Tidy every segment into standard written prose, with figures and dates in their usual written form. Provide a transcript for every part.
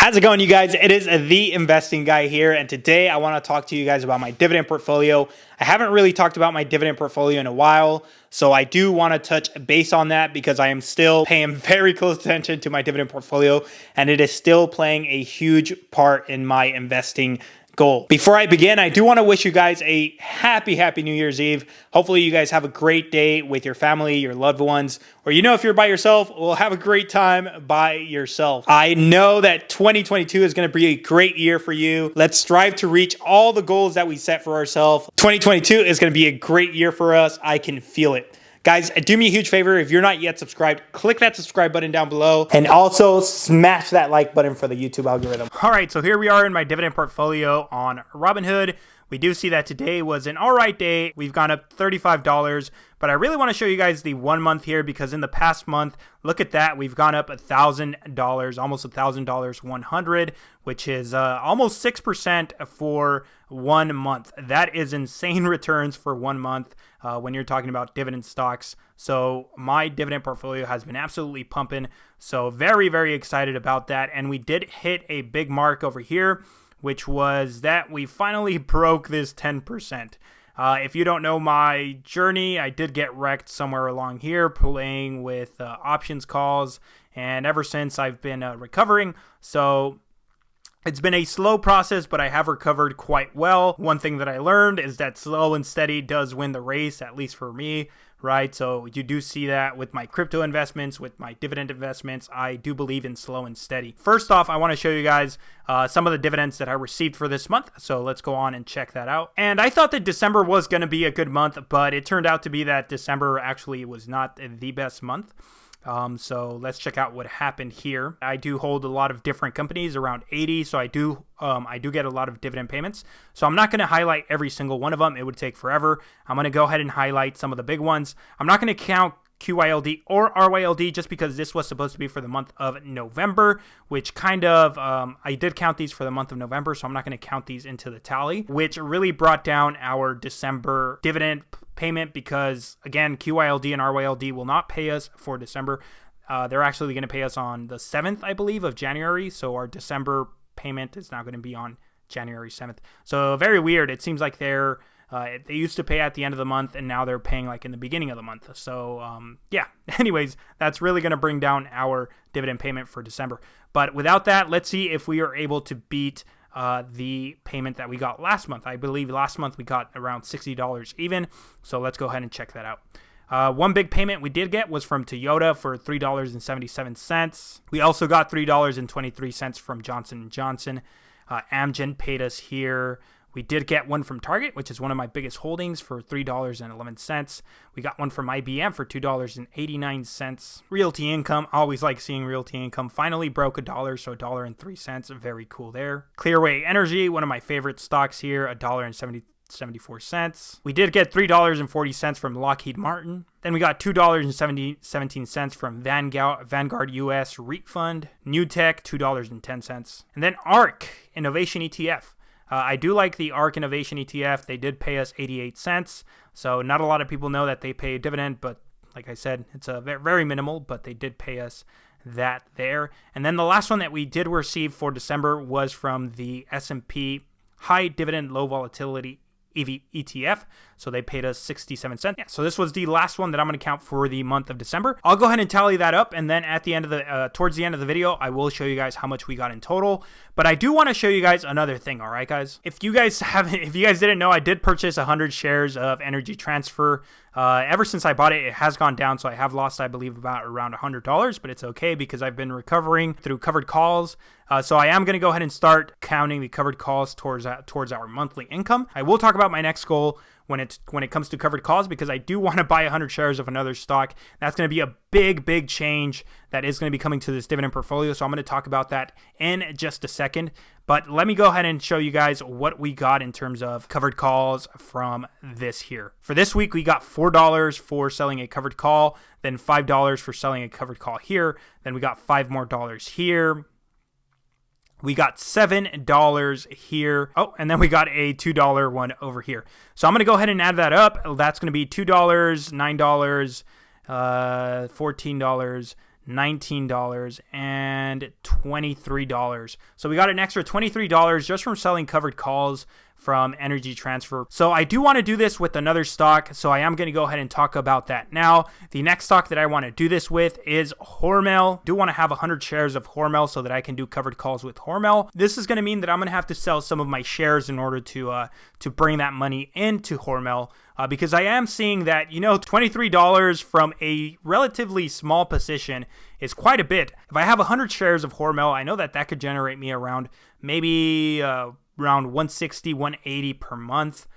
How's it going, you guys? It is the investing guy here, and today I want to talk to you guys about my dividend portfolio. I haven't really talked about my dividend portfolio in a while, so I do want to touch base on that because I am still paying very close attention to my dividend portfolio, and it is still playing a huge part in my investing goal. Before I begin, I do want to wish you guys a happy New Year's Eve. Hopefully you guys have a great day with your family, your loved ones, or if you're by yourself, well, have a great time by yourself. I know that 2022 is going to be a great year for you. Let's strive to reach all the goals that we set for ourselves. 2022 is going to be a great year for us. I can feel it. Guys, do me a huge favor. If you're not yet subscribed, click that subscribe button down below and also smash that like button for the YouTube algorithm. All right, so here we are in my dividend portfolio on Robinhood. We do see that today was an all right day. We've gone up $35, but I really want to show you guys the 1 month here because in the past month, look at that. We've gone up $1,000, almost $1,000, 100, which is almost 6% for 1 month. That is insane returns for 1 month when you're talking about dividend stocks. So my dividend portfolio has been absolutely pumping. So very excited about that. And we did hit a big mark over here, which was that we finally broke this 10%. If you don't know my journey, I did get wrecked somewhere along here playing with options calls, and ever since I've been recovering. So it's been a slow process, but I have recovered quite well. One thing that I learned is that slow and steady does win the race, at least for me, right? So you do see that with my crypto investments, with my dividend investments. I do believe in slow and steady. First off, I want to show you guys some of the dividends that I received for this month. So let's go on and check that out. And I thought that December was going to be a good month, but it turned out to be that December actually was not the best month. So let's check out what happened here. I do hold a lot of different companies, around 80. So I do get a lot of dividend payments. So I'm not going to highlight every single one of them. It would take forever. I'm going to go ahead and highlight some of the big ones. I'm not going to count QYLD or RYLD just because this was supposed to be for the month of November, which kind of, I did count these for the month of November, so I'm not going to count these into the tally, which really brought down our December dividend payment because, again, QYLD and RYLD will not pay us for December. They're actually going to pay us on the 7th, I believe, of January, so our December payment is now going to be on January 7th. So very weird. It seems like they used to pay at the end of the month, and now they're paying like in the beginning of the month. So, yeah. Anyways, that's really going to bring down our dividend payment for December. But without that, let's see if we are able to beat the payment that we got last month. I believe last month we got around $60 even. So let's go ahead and check that out. One big payment we did get was from Toyota for $3.77. We also got $3.23 from Johnson & Johnson. Amgen paid us here. We did get one from Target, which is one of my biggest holdings, for $3.11. We got one from IBM for $2.89. Realty Income, always like seeing Realty Income, finally broke $1, so $1.03. Very cool there. Clearway Energy, one of my favorite stocks here, $1.74. We did get $3.40 from Lockheed Martin. Then we got $2.17 from Vanguard US REIT Fund. Newtek, $2.10. And then ARK Innovation ETF. I do like the ARK Innovation ETF. They did pay us 88 cents. So not a lot of people know that they pay a dividend, but like I said, it's a very minimal, but they did pay us that there. And then the last one that we did receive for December was from the S&P High Dividend Low Volatility ETF. So they paid us 67 cents. Yeah, so this was the last one that I'm going to count for the month of December. I'll go ahead and tally that up, and then at the end of the towards the end of the video, I will show you guys how much we got in total. But I do want to show you guys another thing, all right, guys? If you guys didn't know, I did purchase 100 shares of Energy Transfer. Ever since I bought it, it has gone down, so I have lost, I believe, about around $100, but it's okay because I've been recovering through covered calls. So I am going to go ahead and start counting the covered calls towards our monthly income. I will talk about my next goal when it comes to covered calls because I do want to buy 100 shares of another stock. That's going to be a big change that is going to be coming to this dividend portfolio. So I'm going to talk about that in just a second. But let me go ahead and show you guys what we got in terms of covered calls from this here. For this week, we got $4 for selling a covered call, then $5 for selling a covered call here. Then we got $5 more here. We got $7 here. Oh, and then we got a $2 one over here. So I'm going to go ahead and add that up. That's going to be $2, $9, $14, $19, and $23. So we got an extra $23 just from selling covered calls from Energy Transfer. So I do want to do this with another stock, so I am going to go ahead and talk about that now. The next stock that I want to do this with is Hormel. I do want to have 100 shares of Hormel so that I can do covered calls with Hormel. This is going to mean that I'm going to have to sell some of my shares in order to bring that money into Hormel. Because I am seeing that, $23 from a relatively small position is quite a bit. If I have 100 shares of Hormel, I know that that could generate me around maybe around 160, 180 per month.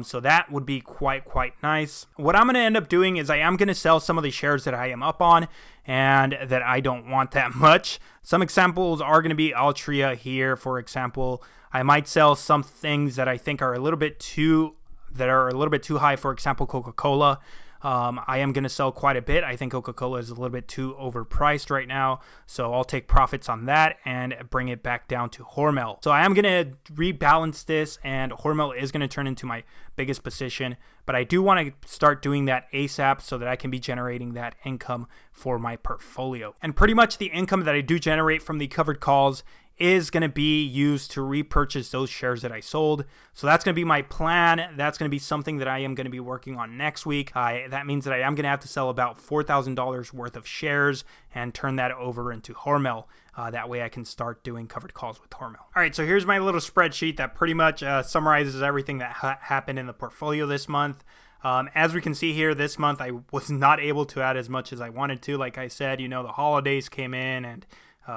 So that would be quite nice. What I'm going to end up doing is I am going to sell some of the shares that I am up on and that I don't want that much. Some examples are going to be Altria here, for example. I might sell some things that I think are a little bit too high, for example, Coca-Cola. I am going to sell quite a bit. I think Coca-Cola is a little bit too overpriced right now, so I'll take profits on that and bring it back down to Hormel. So I am going to rebalance this, and Hormel is going to turn into my biggest position, but I do want to start doing that ASAP so that I can be generating that income for my portfolio. And pretty much the income that I do generate from the covered calls is going to be used to repurchase those shares that I sold. So that's going to be my plan. That's going to be something that I am going to be working on next week. That means that I am going to have to sell about $4,000 worth of shares and turn that over into Hormel. That way I can start doing covered calls with Hormel. All right, so here's my little spreadsheet that pretty much summarizes everything that happened in the portfolio this month. As we can see here, this month I was not able to add as much as I wanted to. Like I said, the holidays came in and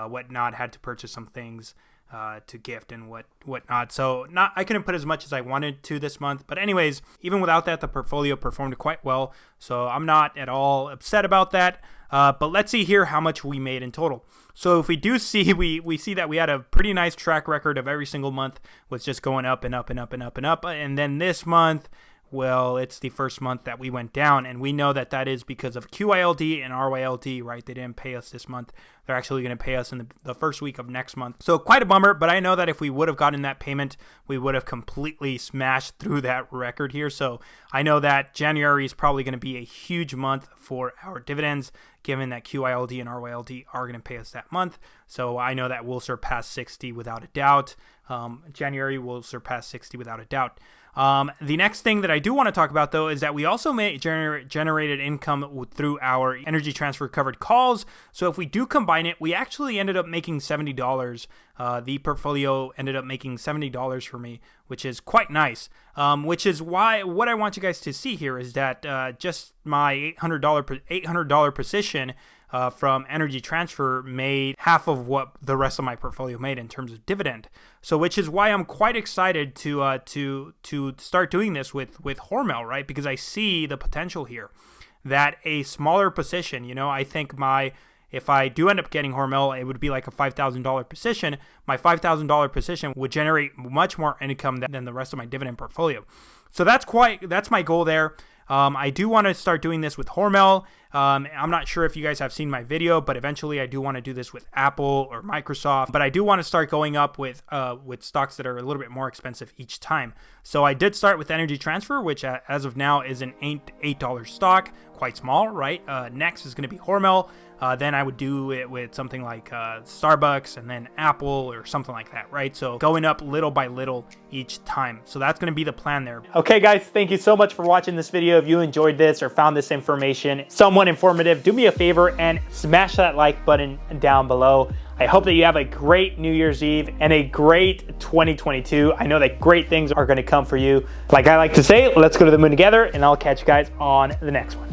whatnot, had to purchase some things to gift and whatnot. So I couldn't put as much as I wanted to this month. But anyways, even without that, the portfolio performed quite well. So I'm not at all upset about that. But let's see here how much we made in total. So if we do see, we see that we had a pretty nice track record of every single month was just going up and up and up and up and up. And then this month, well, it's the first month that we went down, and we know that that is because of QILD and RYLD, right? They didn't pay us this month. They're actually going to pay us in the first week of next month. So quite a bummer, but I know that if we would have gotten that payment, we would have completely smashed through that record here. So I know that January is probably going to be a huge month for our dividends, given that QILD and RYLD are going to pay us that month. So I know that we'll surpass 60 without a doubt. January will surpass 60 without a doubt. The next thing that I do want to talk about, though, is that we also generated income through our Energy Transfer covered calls. So if we do combine it, we actually ended up making $70. The portfolio ended up making $70 for me, which is quite nice. Which is why what I want you guys to see here is that just my $800 position from Energy Transfer made half of what the rest of my portfolio made in terms of dividend. So which is why I'm quite excited to start doing this with Hormel, right? Because I see the potential here that a smaller position, I think if I do end up getting Hormel, it would be like a $5,000 position. My $5,000 position would generate much more income than the rest of my dividend portfolio. So that's my goal there. I do want to start doing this with Hormel. I'm not sure if you guys have seen my video, but eventually I do want to do this with Apple or Microsoft. But I do want to start going up with stocks that are a little bit more expensive each time. So I did start with Energy Transfer, which as of now is an $8 stock, quite small, right? Next is going to be Hormel. Then I would do it with something like Starbucks and then Apple or something like that, right? So going up little by little each time. So that's going to be the plan there. Okay, guys, thank you so much for watching this video. If you enjoyed this or found this information somewhat informative, do me a favor and smash that like button down below. I hope that you have a great New Year's Eve and a great 2022. I know that great things are going to come for you. Like I like to say, let's go to the moon together, and I'll catch you guys on the next one.